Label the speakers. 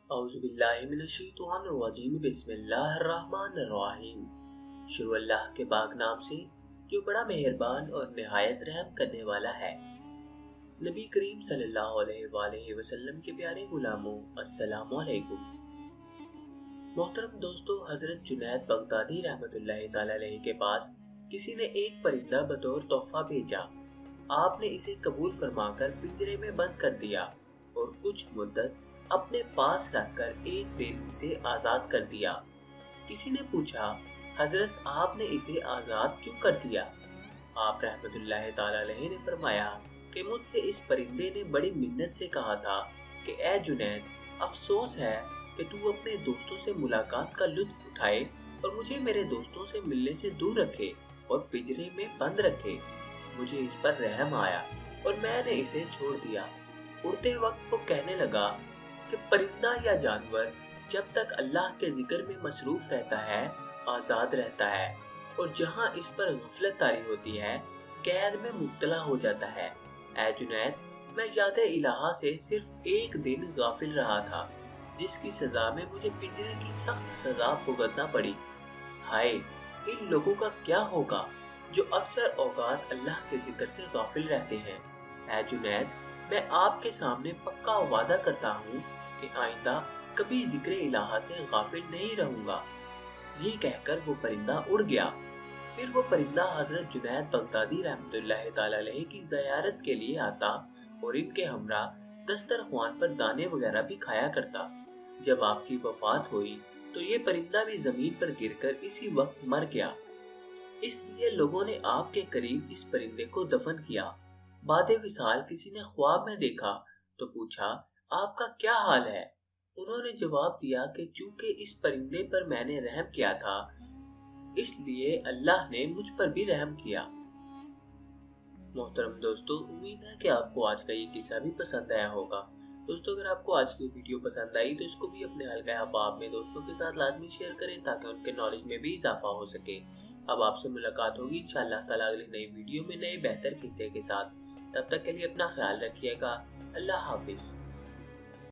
Speaker 1: औज़ुबिल्लाहिमिनश्शैतानिर्रजीम बिस्मिल्लाहिर्रहमानिर्रहीम। शुरू अल्लाह के पाक नाम से जो बड़ा मेहरबान और निहायत रहम करने वाला है। नबी करीम सल्लल्लाहु अलैहि वसल्लम के प्यारे गुलामों, अस्सलामु अलैकुम। मोहतरम दोस्तों, हजरत जुनैद बगदादी रहमतुल्लाहि तआला अलैहि के पास किसी ने एक परिंदा बतौर तोहफा भेजा। आपने इसे कबूल फरमाकर पिंजरे में बंद कर दिया और कुछ मुद्दत अपने पास रखकर एक दिन इसे आजाद कर दिया। किसी ने पूछा, हजरत आपने इसे आजाद क्यों कर दिया? आप रहमतुल्लाहि तआला अलैहि ने फरमाया कि मुझसे इस परिंदे ने बड़ी मिन्नत से कहा था कि ए जुनैद, अफसोस है कि तू अपने दोस्तों से मुलाकात का लुत्फ उठाए और मुझे मेरे दोस्तों से मिलने से दूर रखे और पिंजरे में बंद रखे। मुझे इस पर रहम आया और मैंने इसे छोड़ दिया। उड़ते वक्त वो कहने लगा कि परिंदा या जानवर जब तक अल्लाह के जिक्र में मसरूफ रहता है आजाद रहता है, और जहाँ इस पर गफलत तारी होती है कैद में मुब्तला हो जाता है। ऐ जुनैद, मैं याद इलाहा से सिर्फ एक दिन गाफिल रहा था, जिसकी सजा में मुझे पिंजरे की सख्त सजा भुगतना पड़ी। हाय, इन लोगों का क्या होगा जो अक्सर औकात अल्लाह के जिक्र से गाफिल रहते हैं। ऐ जुनैद, मैं आपके सामने पक्का वादा करता हूँ कि आइंदा कभी जिक्र इलाहा से गाफिल नहीं रहूंगा। ये कहकर वो परिंदा उड़ गया। फिर वो परिंदा हजरत जुनैद बगदादी रहमतुल्लाहि तआला अलैहि की ज़ियारत के लिए आता और इनके हमरा दस्तरख्वान पर दाने वगैरह भी खाया करता। जब आपकी वफात हुई तो ये परिंदा भी जमीन पर गिरकर इसी वक्त मर गया। इसलिए लोगों ने आपके करीब इस परिंदे को दफन किया। बादे विसाल किसी ने ख्वाब में देखा तो पूछा, आपका क्या हाल है? उन्होंने जवाब दिया कि चूंकि इस परिंदे पर मैंने रहम किया था, इसलिए अल्लाह ने मुझ पर भी रहम किया। मोहतरम दोस्तों, उम्मीद है कि आपको आज का ये किस्सा भी पसंद आया होगा। दोस्तों, अगर आपको आज की वीडियो पसंद आई तो इसको भी अपने हल्का अहबाब में दोस्तों के साथ लाजमी शेयर करें ताकि उनके नॉलेज में भी इजाफा हो सके। अब आपसे मुलाकात होगी इंशाअल्लाह ताला अगली नई वीडियो में नए बेहतर किस्से के साथ। तब तक के लिए अपना ख्याल रखिएगा। अल्लाह हाफिज।